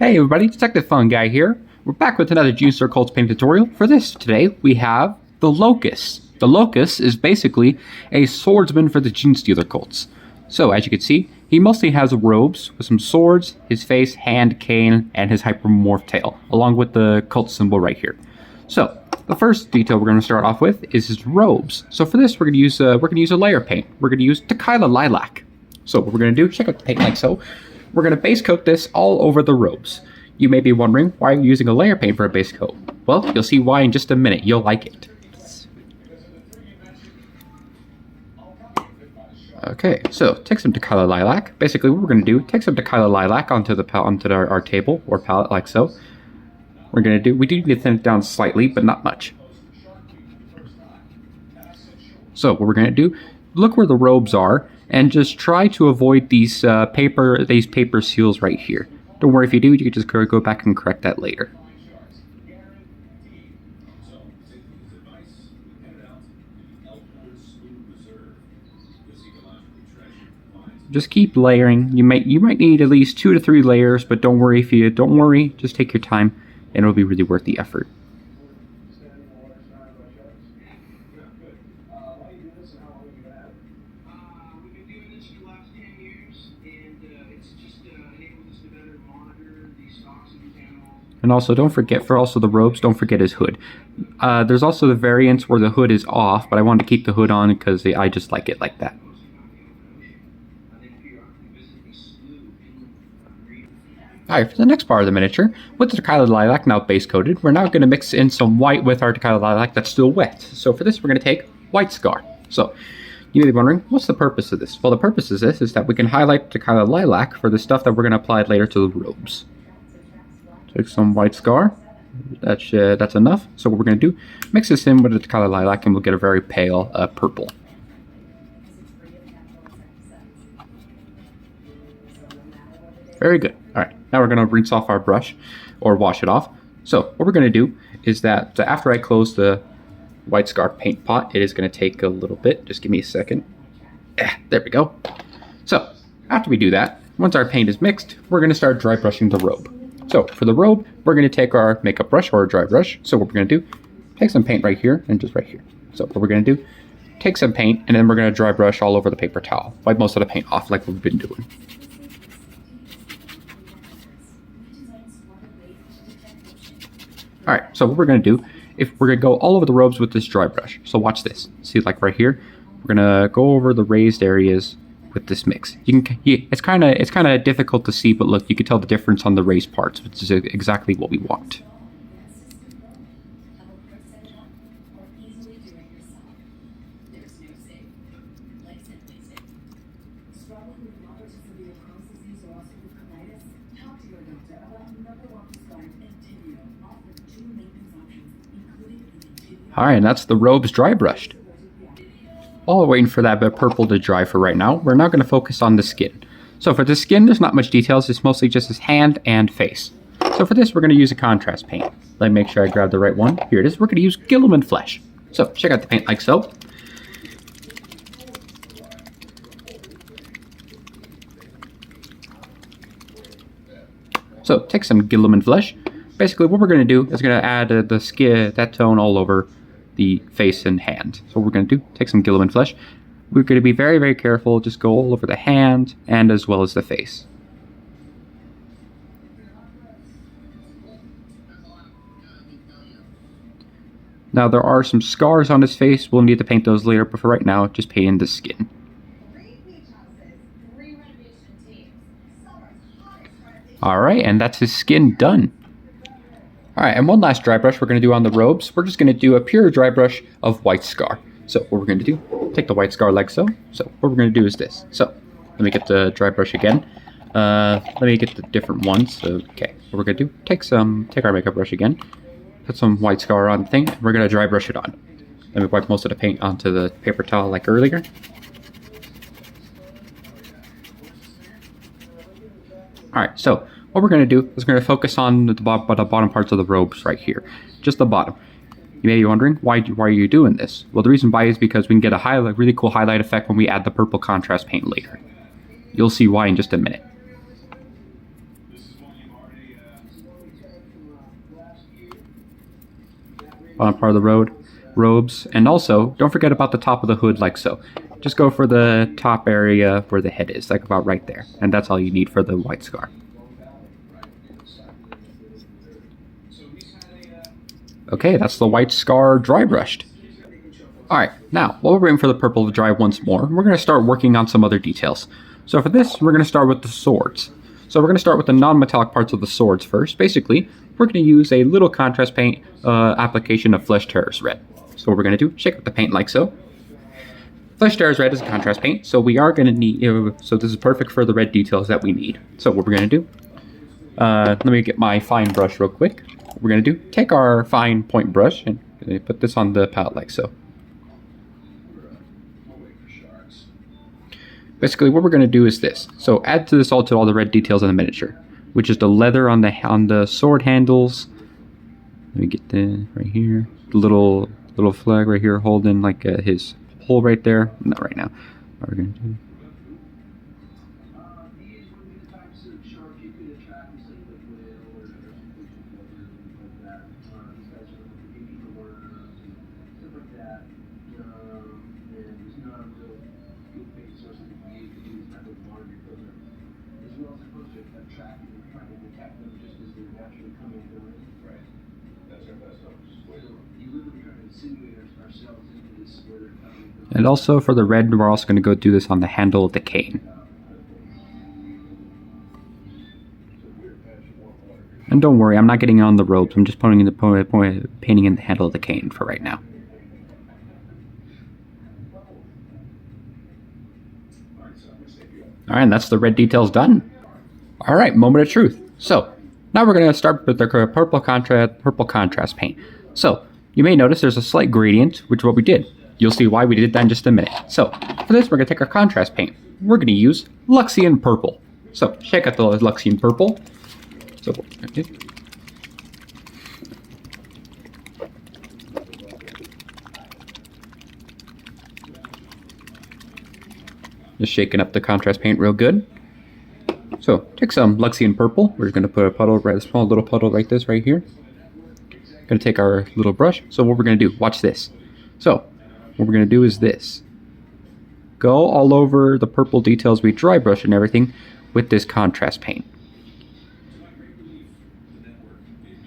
Hey everybody, Detective Fun Guy here. We're back with another genestealer cults painting tutorial. For this today, we have the locus. The locus is basically a swordsman for the genestealer cults. So as you can see, he mostly has robes with some swords, his face, hand, cane, and his hypermorph tail, along with the cult symbol right here. So the first detail we're going to start off with is his robes. So for this, we're going to use a layer paint. We're going to use Tequila Lilac. So what we're going to do, check out the paint like so. We're going to base coat this all over the robes. You may be wondering, why are you using a layer paint for a base coat? Well, you'll see why in just a minute. You'll like it. Okay, so take some Tequila Lilac. Basically, what we're going to do, take some Tequila Lilac onto our table or palette like so. We do need to thin it down slightly, but not much. So what we're going to do, look where the robes are, and just try to avoid these paper seals right here. Don't worry if you do, you can just go back and correct that later. Just keep layering. You might need at least 2 to 3 layers, but don't worry just take your time and it'll be really worth the effort. And also, don't forget, for the robes, don't forget his hood. There's also the variants where the hood is off, but I wanted to keep the hood on because I just like it like that. Alright, for the next part of the miniature, with the Tequila Lilac now base coated, we're now going to mix in some white with our Tequila Lilac that's still wet. So for this, we're going to take White Scar. So, you may be wondering, what's the purpose of this? Well, the purpose of this is that we can highlight Tequila Lilac for the stuff that we're going to apply later to the robes. Take some White Scar. That's enough. So what we're going to do, mix this in with the Tequila Lilac and we'll get a very pale purple. Very good. Alright, now we're going to rinse off our brush, or wash it off. So what we're going to do is that after I close the White Scar paint pot, it is going to take a little bit. Just give me a second. There we go. So after we do that, once our paint is mixed, we're going to start dry brushing the robe. So for the robe, we're going to take our makeup brush or a dry brush. So what we're going to do, take some paint right here and just right here. So what we're going to do, take some paint and then we're going to dry brush all over the paper towel. Wipe most of the paint off like we've been doing. Alright, so what we're going to do, we're going to go all over the robes with this dry brush. So watch this. See, like right here, we're going to go over the raised areas with this mix. It's kind of difficult to see, but look, you can tell the difference on the raised parts, which is exactly what we want. Alright, and that's the robes dry brushed. While we're waiting for that bit of purple to dry for right now, we're now going to focus on the skin. So for the skin, there's not much details, it's mostly just his hand and face. So for this, we're going to use a contrast paint. Let me make sure I grab the right one. Here it is. We're going to use Gilliman Flesh. So check out the paint like so. So take some Gilliman Flesh. Basically, what we're going to do is going to add the skin, that tone all over the face and hand. So what we're going to do, take some Gilliman Flesh. We're going to be very, very careful. Just go all over the hand and as well as the face. Now there are some scars on his face. We'll need to paint those later, but for right now, just paint in the skin. Alright, and that's his skin done. Alright, and one last dry brush we're going to do on the robes. We're just going to do a pure dry brush of White Scar. So what we're going to do, take the White Scar like so. So what we're going to do is this. So let me get the dry brush again. Let me get the different ones. Okay, what we're going to do, take our makeup brush again. Put some White Scar on the thing. And we're going to dry brush it on. Let me wipe most of the paint onto the paper towel like earlier. Alright, so what we're going to do is we're going to focus on the bottom parts of the robes right here. Just the bottom. You may be wondering, why are you doing this? Well, the reason why is because we can get a really cool highlight effect when we add the purple contrast paint later. You'll see why in just a minute. Bottom part of the robes. And also, don't forget about the top of the hood like so. Just go for the top area where the head is, like about right there. And that's all you need for the white scar. Okay, that's the white scar dry brushed. Alright, now, while we're waiting for the purple to dry once more, we're going to start working on some other details. So for this, we're going to start with the swords. So we're going to start with the non-metallic parts of the swords first. Basically, we're going to use a little contrast paint application of Flesh Terror's Red. So what we're going to do, shake up the paint like so. Flesh Terror's Red is a contrast paint, so we are going to need, so this is perfect for the red details that we need. So what we're going to do, let me get my fine brush real quick. What we're going to do, take our fine point brush and put this on the palette like so. Basically what we're going to do is this. So add to this all the red details in the miniature, which is the leather on the sword handles. Let me get the right here, the little flag right here holding like his hole right there. Not right now. What we're going to do. And also for the red, we're also going to go do this on the handle of the cane. And don't worry, I'm not getting on the robes. I'm just painting in the handle of the cane for right now. Alright, and that's the red details done. Alright, moment of truth. So, now we're going to start with the purple contrast paint. So, you may notice there's a slight gradient, which is what we did. You'll see why we did that in just a minute. So, for this, we're going to take our contrast paint. We're going to use Luxian Purple. So, shake out the Luxian Purple. So, okay. Just shaking up the contrast paint real good. So, take some Luxian Purple. We're going to put a puddle, a small little puddle like this right here. Going to take our little brush. So, what we're going to do, watch this. So, what we're going to do is this. Go all over the purple details we dry brush and everything with this contrast paint.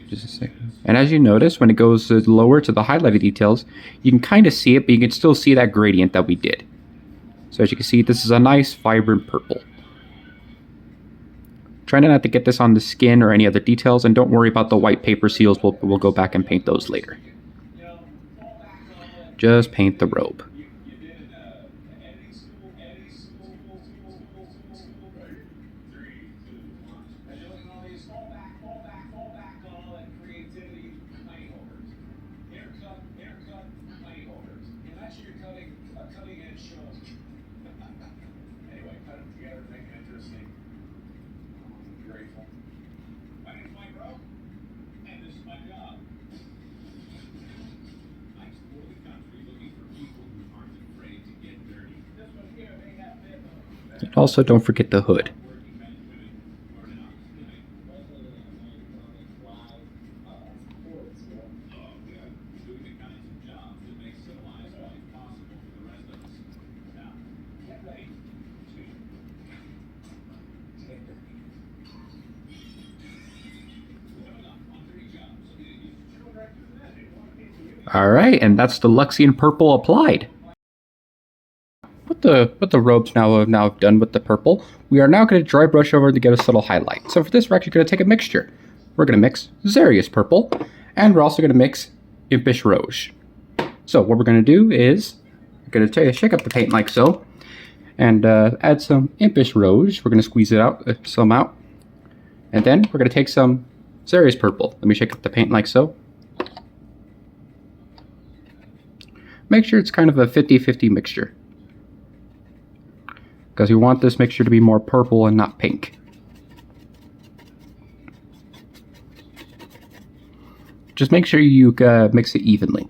Just a second. And as you notice, when it goes lower to the highlighted details, you can kind of see it, but you can still see that gradient that we did. So as you can see, this is a nice vibrant purple. Try not to get this on the skin or any other details, and don't worry about the white paper seals. We'll go back and paint those later. Just paint the robe. And also, don't forget the hood. Alright, and that's the Luxian Purple applied. With the robes now done with the purple, we are now going to dry brush over to get a subtle highlight. So for this, we're actually going to take a mixture. We're going to mix Xarius Purple, and we're also going to mix Impish Rouge. So what we're going to do is, we're going to shake up the paint like so, and add some Impish Rouge. We're going to squeeze it out, some out. And then we're going to take some Xarius Purple. Let me shake up the paint like so. Make sure it's kind of a 50-50 mixture, because we want this mixture to be more purple and not pink. Just make sure you mix it evenly.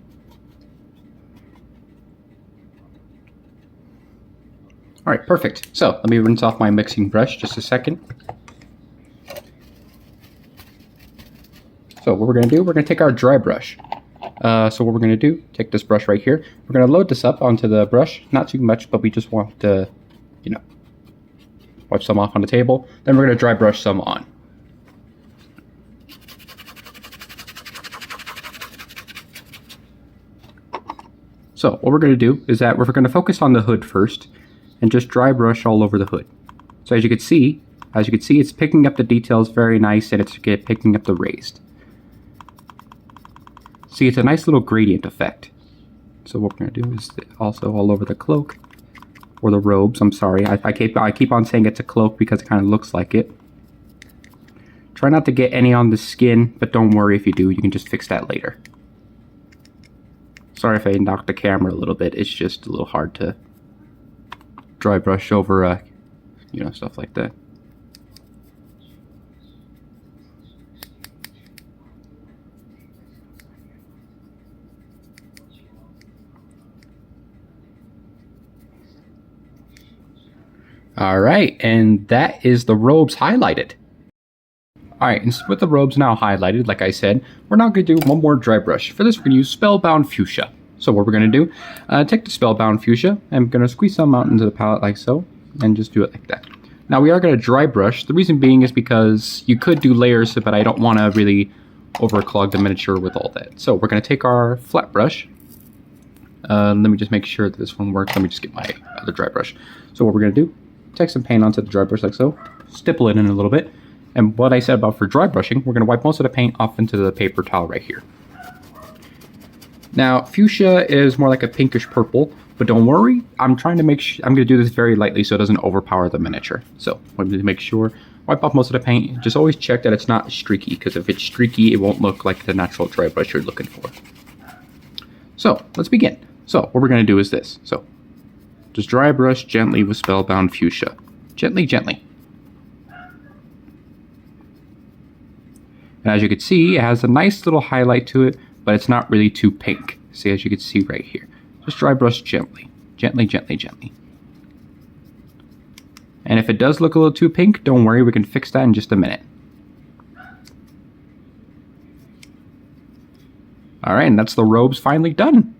Alright, perfect. So, let me rinse off my mixing brush just a second. So what we're going to do, we're going to take our dry brush. So what we're going to do, take this brush right here. We're going to load this up onto the brush. Not too much, but we just want to, you know, wipe some off on the table. Then we're going to dry brush some on. So what we're going to do is that we're going to focus on the hood first and just dry brush all over the hood. So as you can see, it's picking up the details very nice, and it's picking up the raised. See, it's a nice little gradient effect. So what we're going to do is also all over the cloak, or the robes. I'm sorry, I keep on saying it's a cloak because it kind of looks like it. Try not to get any on the skin, but don't worry if you do. You can just fix that later. Sorry if I knocked the camera a little bit. It's just a little hard to dry brush over, you know, stuff like that. All right, and that is the robes highlighted. All right, and with the robes now highlighted, like I said, we're now going to do one more dry brush. For this, we're going to use Spellbound Fuchsia. So what we're going to do, take the Spellbound Fuchsia, I'm going to squeeze some out into the palette like so, and just do it like that. Now we are going to dry brush. The reason being is because you could do layers, but I don't want to really overclog the miniature with all that. So we're going to take our flat brush. Let me just make sure that this one works. Let me just get my other dry brush. So what we're going to do, take some paint onto the dry brush like so, stipple it in a little bit. And what I said about for dry brushing, we're going to wipe most of the paint off into the paper towel right here. Now, fuchsia is more like a pinkish purple, but don't worry, I'm trying to make sure, I'm going to do this very lightly so it doesn't overpower the miniature. So, I'm going to make sure, wipe off most of the paint. Just always check that it's not streaky, because if it's streaky, it won't look like the natural dry brush you're looking for. So, let's begin. So, what we're going to do is this. So, just dry brush gently with Spellbound Fuchsia. Gently, gently. And as you can see, it has a nice little highlight to it, but it's not really too pink. See, as you can see right here. Just dry brush gently. Gently, gently, gently. And if it does look a little too pink, don't worry, we can fix that in just a minute. Alright, and that's the robes finally done.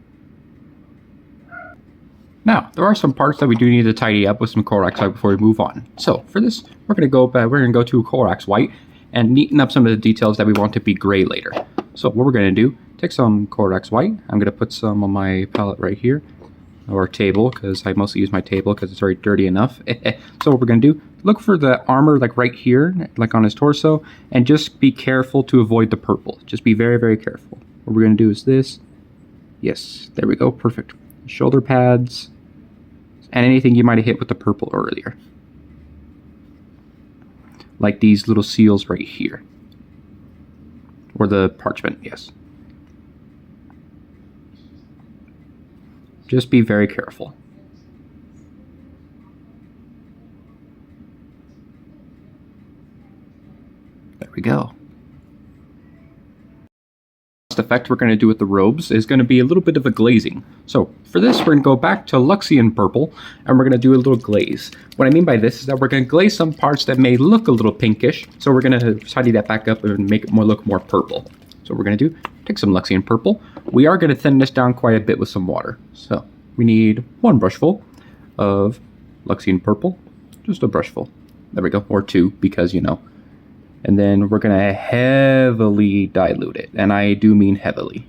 Now, there are some parts that we do need to tidy up with some Corax White before we move on. So, for this, we're going to go to Corax White and neaten up some of the details that we want to be gray later. So what we're going to do, take some Corax White. I'm going to put some on my palette right here, or table, because I mostly use my table because it's already dirty enough. So what we're going to do, look for the armor like right here, like on his torso, and just be careful to avoid the purple. Just be very, very careful. What we're going to do is this. Yes, there we go, perfect. Shoulder pads, and anything you might have hit with the purple earlier. Like these little seals right here. Or the parchment, yes. Just be very careful. There we go. Effect we're going to do with the robes is going to be a little bit of a glazing. So for this, we're going to go back to Luxian purple, and we're going to do a little glaze. What I mean by this is that we're going to glaze some parts that may look a little pinkish, so we're going to tidy that back up and make it look more purple. So what we're going to do, take some Luxian purple. We are going to thin this down quite a bit with some water. So we need one brushful of Luxian purple, just a brushful. There we go, or two, because you know. And then we're going to heavily dilute it. And I do mean heavily.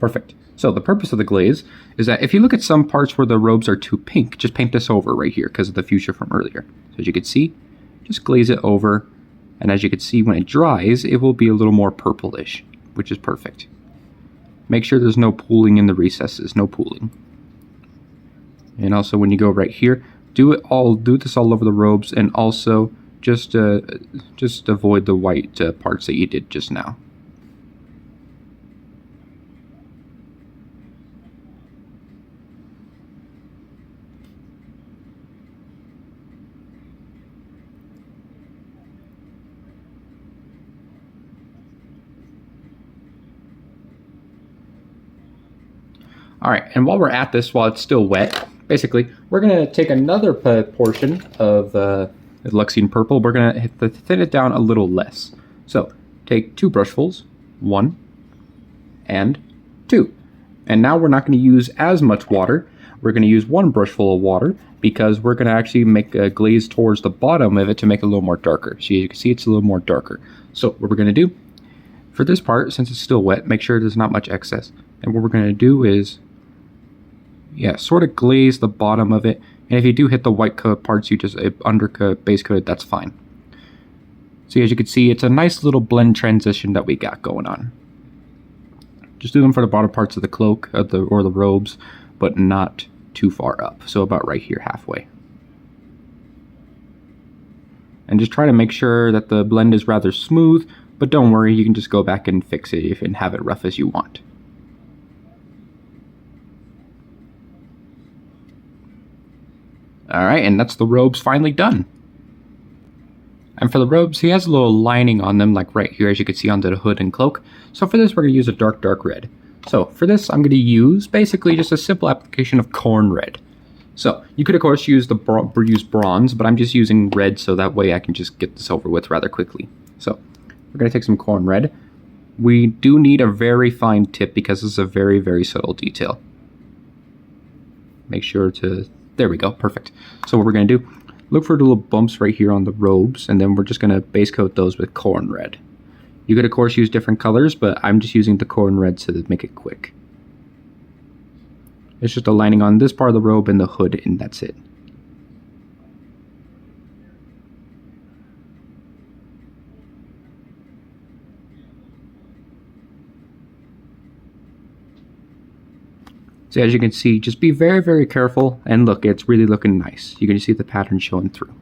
Perfect. So the purpose of the glaze is that if you look at some parts where the robes are too pink, just paint this over right here because of the fuchsia from earlier. So as you can see, just glaze it over. And as you can see, when it dries, it will be a little more purplish, which is perfect. Make sure there's no pooling in the recesses, no pooling. And also when you go right here, do this all over the robes, and also just avoid the white parts that you did just now. All right, and while we're at this, while it's still wet, basically, we're going to take another portion of Luxine purple, we're going to thin it down a little less. So take 2 brushfuls, 1 and 2. And now we're not going to use as much water. We're going to use 1 brushful of water because we're going to actually make a glaze towards the bottom of it to make it a little more darker. So you can see it's a little more darker. So what we're going to do for this part, since it's still wet, make sure there's not much excess. And what we're going to do is, sort of glaze the bottom of it. And if you do hit the white coat parts, you just undercoat, base coat it, that's fine. So as you can see, it's a nice little blend transition that we got going on. Just do them for the bottom parts of the cloak or the robes, but not too far up. So about right here, halfway. And just try to make sure that the blend is rather smooth, but don't worry, you can just go back and fix it and have it rough as you want. Alright, and that's the robes finally done. And for the robes, he has a little lining on them, like right here, as you can see under the hood and cloak. So for this, we're going to use a dark red. So for this, I'm going to use basically just a simple application of corn red. So you could, of course, use bronze, but I'm just using red so that way I can just get this over with rather quickly. So we're going to take some corn red. We do need a very fine tip because this is a very, very subtle detail. Make sure to... There we go, perfect. So what we're going to do, look for the little bumps right here on the robes, and then we're just going to base coat those with corn red. You could, of course, use different colors, but I'm just using the corn red to make it quick. It's just a lining on this part of the robe and the hood, and that's it. So as you can see, just be very, very careful, and look, it's really looking nice. You can see the pattern showing through.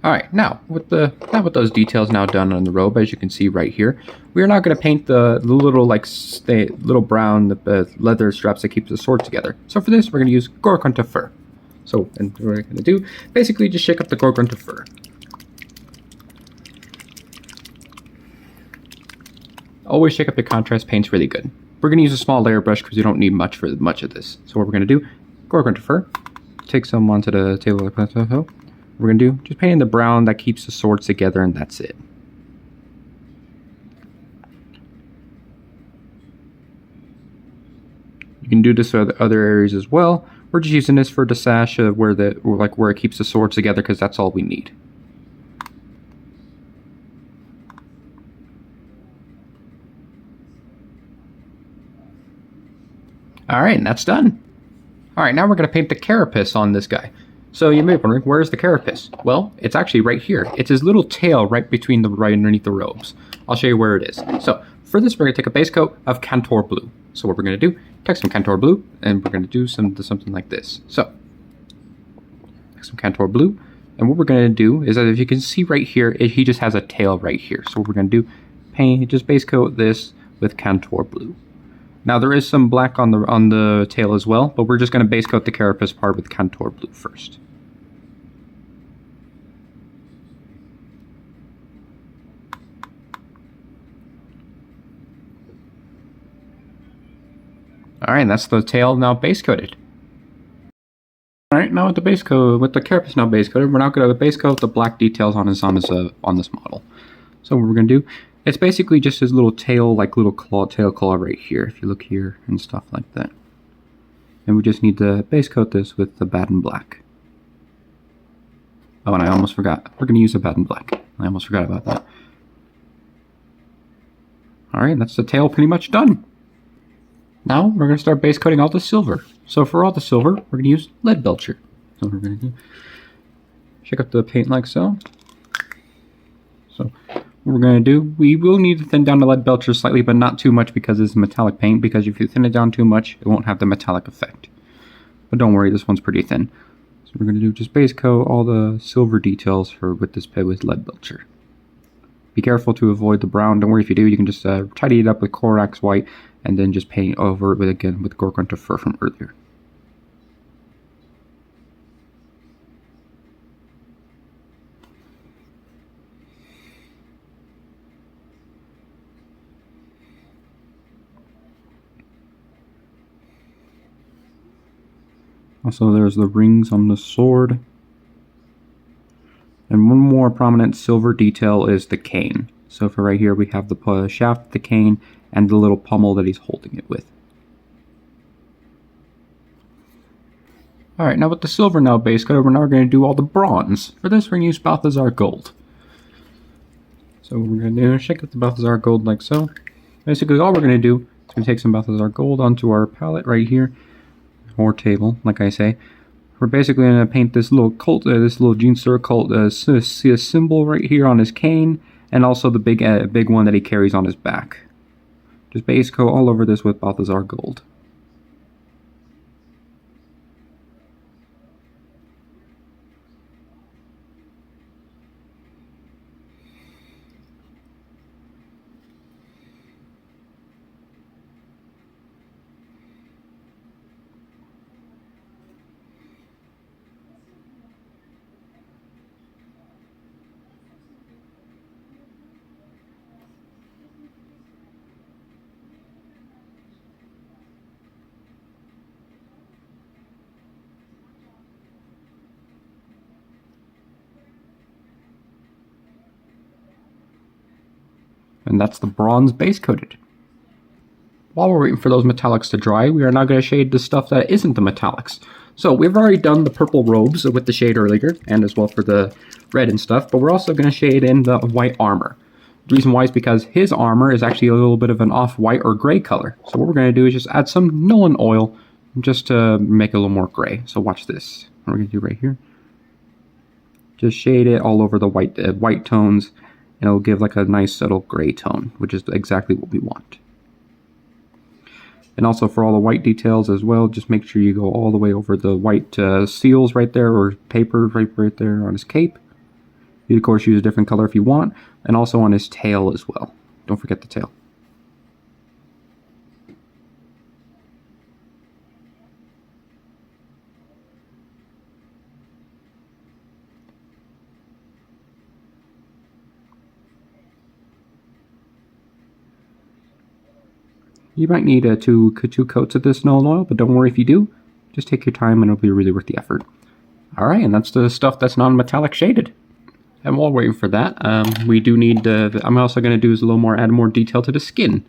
Alright, now with those details now done on the robe, as you can see right here, we are now going to paint the little little brown leather straps that keep the sword together. So for this, we're going to use Gorgonta fur. So, and what we're going to do, basically just shake up the Gorgonta fur. Always shake up your contrast paints really good. We're going to use a small layer brush because you don't need much for much of this. So what we're going to do, Gorgonta fur, take some onto the table. We're going to do just painting the brown that keeps the swords together, and that's it. You can do this for other areas as well. We're just using this for the sash where it keeps the swords together because that's all we need. Alright, and that's done. Alright, now we're going to paint the carapace on this guy. So you may be wondering, where's the carapace? Well, it's actually right here. It's his little tail right underneath the robes. I'll show you where it is. So for this, we're going to take a base coat of Cantor Blue. So what we're going to do, take some Cantor Blue, and we're going to do something like this. So take some Cantor Blue, and what we're going to do is that if you can see right here, he just has a tail right here. So what we're going to do, just base coat this with Cantor Blue. Now there is some black on the tail as well, but we're just going to base coat the carapace part with Cantor Blue first. Alright, that's the tail now base coated. Alright, now with the carapace now base coated, we're now going to base coat the black details on this model. So what we're going to do, it's basically just his little tail, tail claw right here, if you look here and stuff like that. And we just need to base coat this with the Baden Black. Oh, and I almost forgot. We're going to use a Baden Black. I almost forgot about that. Alright, that's the tail pretty much done. Now we're going to start base coating all the silver. So for all the silver, we're going to use lead belcher. So what we're going to do, shake up the paint like so. So what we're going to do, we will need to thin down the lead belcher slightly, but not too much because it's metallic paint, because if you thin it down too much, it won't have the metallic effect. But don't worry, this one's pretty thin. So we're going to do just base coat all the silver details with lead belcher. Be careful to avoid the brown. Don't worry if you do, you can just tidy it up with Corax white and then just paint over it with Gorgonta fur from earlier. Also, there's the rings on the sword. And one more prominent silver detail is the cane. So for right here, we have the shaft, the cane, and the little pommel that he's holding it with. Alright, now with the silver now base coat, we're now going to do all the bronze. For this, we're going to use Balthazar Gold. So we're going to do, check out the Balthazar Gold like so. Basically, all we're going to do is going to take some Balthazar Gold onto our palette right here, or table, like I say. We're basically going to paint this little cult, this little genestealer cult, see a symbol right here on his cane, and also the big one that he carries on his back. Just base coat all over this with Balthazar Gold. And that's the bronze base coated. While we're waiting for those metallics to dry, we are now going to shade the stuff that isn't the metallics. So we've already done the purple robes with the shade earlier, and as well for the red and stuff, but we're also going to shade in the white armor. The reason why is because his armor is actually a little bit of an off-white or gray color. So what we're going to do is just add some Nolan oil just to make it a little more gray. So watch this. What we're going to do right here. Just shade it all over the white tones, and it'll give like a nice subtle gray tone, which is exactly what we want. And also for all the white details as well, just make sure you go all the way over the white seals right there, or paper right there on his cape. You of course use a different color if you want, and also on his tail as well. Don't forget the tail. You might need two coats of this Nolan oil, but don't worry if you do. Just take your time and it'll be really worth the effort. Alright, and that's the stuff that's non-metallic shaded. And while waiting for that, we do need, I'm also going to do is add more detail to the skin.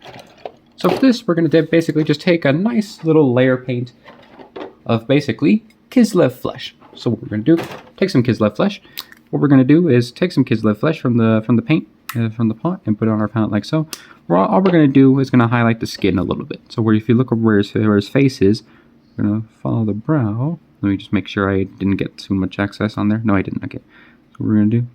So for this, we're going to basically just take a nice little layer paint of basically Kislev flesh. So what we're going to do, take some Kislev flesh. What we're going to do is take some Kislev flesh from the paint, from the pot, and put it on our palette like so. All we're going to do is going to highlight the skin a little bit. So if you look over where his face is, we're going to follow the brow. Let me just make sure I didn't get too much excess on there. No, I didn't. Okay. So what we're going to do.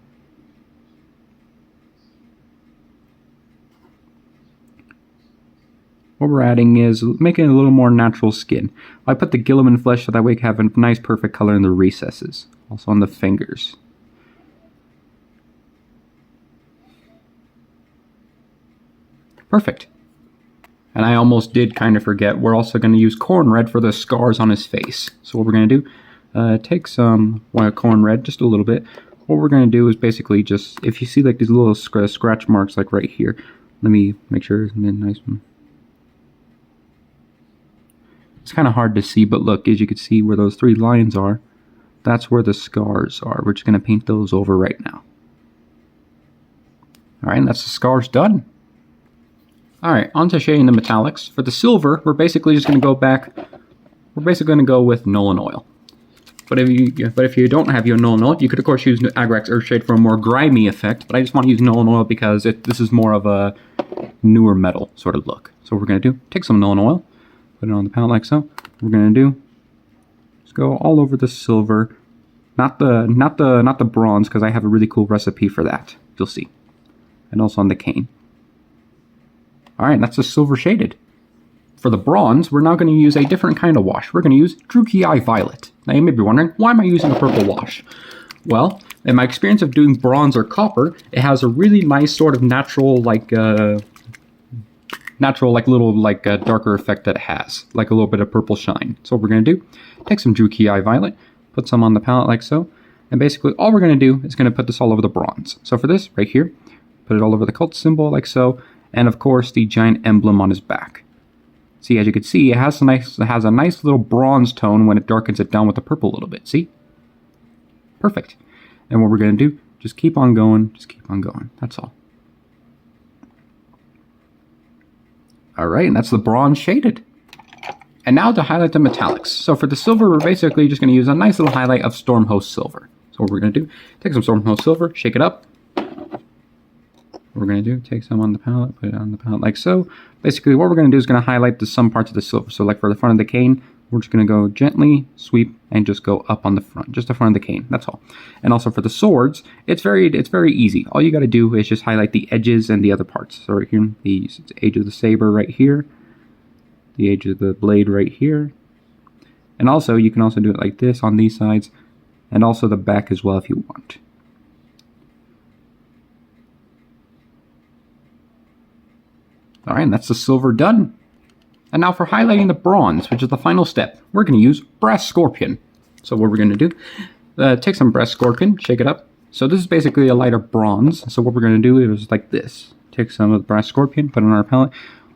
What we're adding is making it a little more natural skin. I put the Gilliman flesh so that way we can have a nice perfect color in the recesses. Also on the fingers. Perfect. And I almost did kind of forget, we're also going to use corn red for the scars on his face. So what we're going to do, take some corn red, just a little bit. What we're going to do is basically just, if you see like these little scratch marks like right here, let me make sure it's a nice one. It's kind of hard to see, but look, as you can see where those 3 lines are, that's where the scars are. We're just going to paint those over right now. Alright, and that's the scars done. Alright, on to shading the metallics. For the silver, we're basically just going to go back, we're basically going to go with Nolan oil. But if you don't have your Nolan oil, you could of course use Agrax Earthshade for a more grimy effect, but I just want to use Nolan oil because this is more of a newer metal sort of look. So what we're going to do, take some Nolan oil, put it on the palette like so. What we're going to do, just go all over the silver, not the bronze, because I have a really cool recipe for that, you'll see. And also on the cane. Alright, that's the silver shaded. For the bronze, we're now going to use a different kind of wash. We're going to use Druchii Violet. Now you may be wondering, why am I using a purple wash? Well, in my experience of doing bronze or copper, it has a really nice sort of natural darker effect that it has. Like a little bit of purple shine. So what we're going to do, take some Druchii Violet, put some on the palette like so, and basically all we're going to do is going to put this all over the bronze. So for this, right here, put it all over the cult symbol like so, and of course the giant emblem on his back. See, as you can see, it has a nice little bronze tone when it darkens it down with the purple a little bit. See? Perfect. And what we're going to do, just keep on going, that's all. Alright, and that's the bronze shaded. And now to highlight the metallics. So for the silver, we're basically just going to use a nice little highlight of Stormhost Silver. So what we're going to do, take some Stormhost Silver, shake it up. What we're going to do, take some on the palette, put it on the palette like so. Basically what we're going to do is going to highlight some parts of the silver. So like for the front of the cane, we're just going to go gently, sweep, and just go up on the front. Just the front of the cane, that's all. And also for the swords, it's very easy. All you got to do is just highlight the edges and the other parts. So right here, the edge of the saber right here. The edge of the blade right here. And also, you can also do it like this on these sides. And also the back as well if you want. Alright, and that's the silver done. And now for highlighting the bronze, which is the final step, we're going to use Brass Scorpion. So what we're going to do, take some Brass Scorpion, shake it up. So this is basically a lighter bronze. So what we're going to do is like this. Take some of the Brass Scorpion, put it on our palette.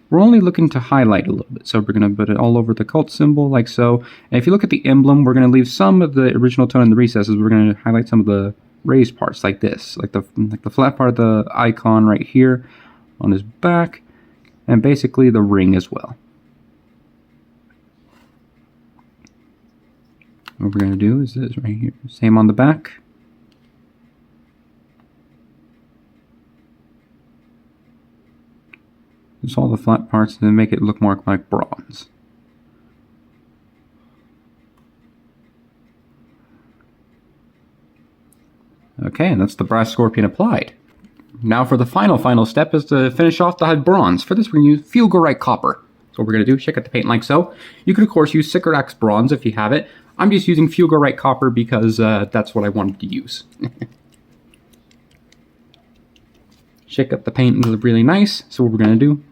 We're only looking to highlight a little bit. So we're going to put it all over the cult symbol like so. And if you look at the emblem, we're going to leave some of the original tone in the recesses. We're going to highlight some of the raised parts like this. Like the flat part of the icon right here on his back. And basically the ring as well. What we're going to do is this right here. Same on the back. Just all the flat parts and then make it look more like bronze. Okay, and that's the Brass Scorpion applied. Now for the final step is to finish off the bronze. For this we're going to use Fulgurite Copper. So what we're going to do, shake out the paint like so. You could of course use Sycorax Bronze if you have it. I'm just using Fulgurite Copper because that's what I wanted to use. Shake up the paint and look really nice. So what we're going to do,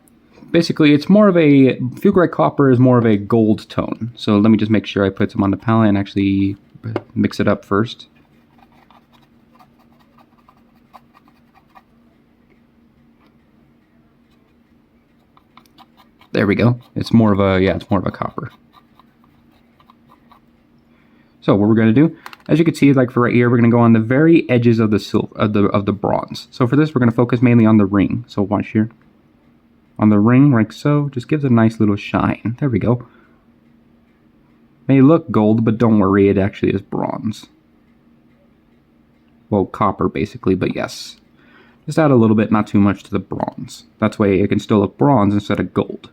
basically it's more of a, Fulgurite Copper is more of a gold tone. So let me just make sure I put some on the palette and actually mix it up first. There we go. It's more of a, it's more of a copper. So what we're going to do, as you can see, like for right here, we're going to go on the very edges of the silver, of the bronze. So for this, we're going to focus mainly on the ring. So watch here. On the ring, like so, just gives it a nice little shine. There we go. May look gold, but don't worry, it actually is bronze. Well, copper basically, but yes. Just add a little bit, not too much to the bronze. That's why it can still look bronze instead of gold.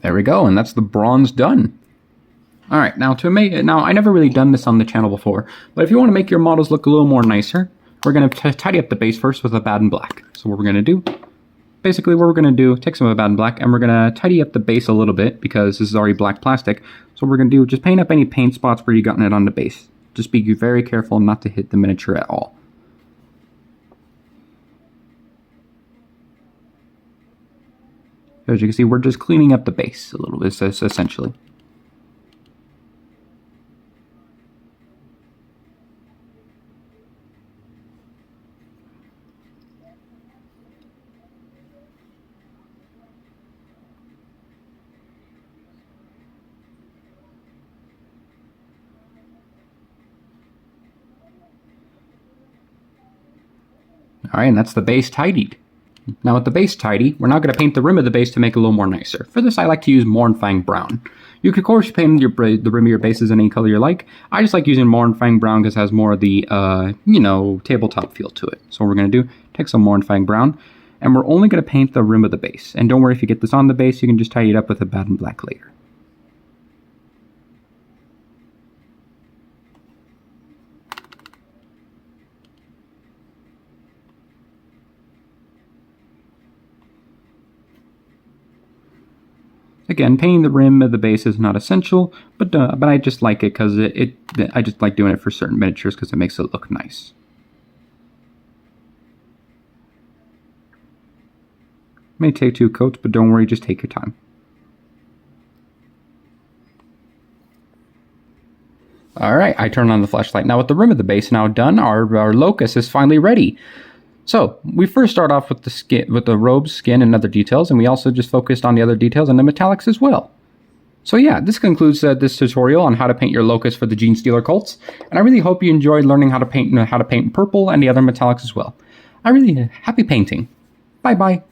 There we go, and that's the bronze done. Alright, now I never really done this on the channel before, but if you want to make your models look a little more nicer, we're going to tidy up the base first with a Bad and Black. So what we're going to do, basically what we're going to do, take some of the Bad and Black, and we're going to tidy up the base a little bit, because this is already black plastic. So what we're going to do, just paint up any paint spots where you've gotten it on the base. Just be very careful not to hit the miniature at all. As you can see, we're just cleaning up the base a little bit, essentially. Alright, and that's the base tidied. Now with the base tidy, we're now going to paint the rim of the base to make it a little more nicer. For this, I like to use Mournfang Brown. You could of course paint the rim of your bases in any color you like. I just like using Mournfang Brown because it has more of the, tabletop feel to it. So what we're going to do, take some Mournfang Brown, and we're only going to paint the rim of the base. And don't worry, if you get this on the base, you can just tidy it up with a Bad and Black later. Again, painting the rim of the base is not essential, but I just like it because I just like doing it for certain miniatures because it makes it look nice. May take 2 coats, but don't worry, just take your time. All right, I turn on the flashlight. Now with the rim of the base now done, our locus is finally ready. So we first start off with the skin, with the robe, skin, and other details, and we also just focused on the other details and the metallics as well. So yeah, this concludes this tutorial on how to paint your locus for the Genestealer cults, and I really hope you enjoyed learning how to paint purple and the other metallics as well. Happy painting. Bye bye.